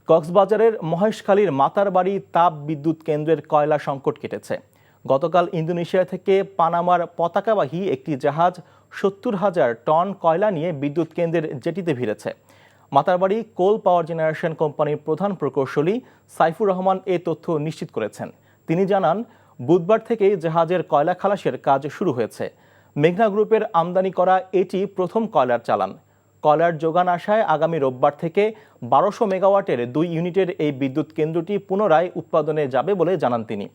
কক্সবাজারের মহেশখালীর মাতারবাড়ি তাপ বিদ্যুৎ কেন্দ্রের কয়লা সংকট কেটেছে। গতকাল ইন্দোনেশিয়া থেকে পানামার পতাকাবাহী একটি জাহাজ ৭০,০০০ টন কয়লা নিয়ে বিদ্যুৎ কেন্দ্রের জেটিতে ভিড়েছে। মাতারবাড়ি কোল পাওয়ার জেনারেশন কোম্পানির প্রধান প্রকৌশলী সাইফুর রহমান এ তথ্য নিশ্চিত করেছেন। তিনি জানান, বুধবার থেকেই জাহাজের কয়লা খালাসের কাজ শুরু হয়েছে। মেঘনা গ্রুপের আমদানি করা এটি প্রথম কয়লার চালান। কয়লার যোগান আসায় আগামী রোববার থেকে ১২০০ মেগাওয়াটের ২ ইউনিটের এই বিদ্যুৎ কেন্দ্রটি পুনরায় উৎপাদনে যাবে বলে জানান তিনি।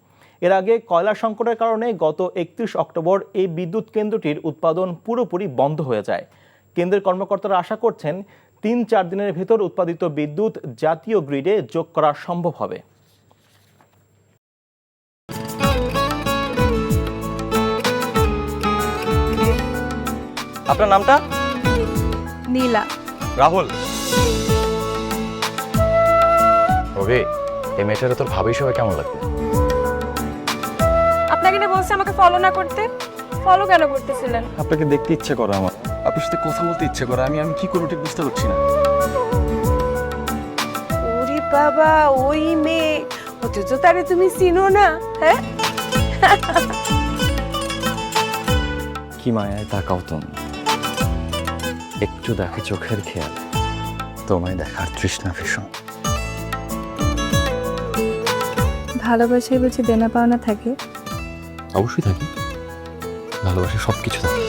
এর আগে কয়লা সংকটের কারণে গত ৩১ অক্টোবর এই বিদ্যুৎ কেন্দ্রটির উৎপাদন পুরোপুরি বন্ধ হয়ে যায়। কেন্দ্রের কর্মকর্তারা আশা করছেন ৩-৪ দিনের ভেতর উৎপাদিত বিদ্যুৎ জাতীয় গ্রিডে যোগ করা সম্ভব হবে। আপনার নামটা? নীলা। রাহুল। রবি, এই মেয়েটারে তোর ভাবি সবাই কেমন লাগবে? আপনাকে না বলছে আমাকে ফলো না করতে? ফলো কেন করতেছিলেন? আপনাকে দেখতে ইচ্ছে করে আমার, আপনার সাথে কথা বলতে ইচ্ছে করে। আমি কি করবো ঠিক বুঝতে পারছি না। ওরে বাবা, ওই মেয়ে, অথচ তারে তুমি চিনো না? হ্যাঁ, কি মায়ায় তাকাও তুমি, একটু দেখে চোখের খেয়াল, তোমায় দেখার তৃষ্ণা ভীষণ। ভালোবাসায় বুঝি দেনা পাওনা থাকে? অবশ্যই থাকি, ভালোবাসা সবকিছু থাকে।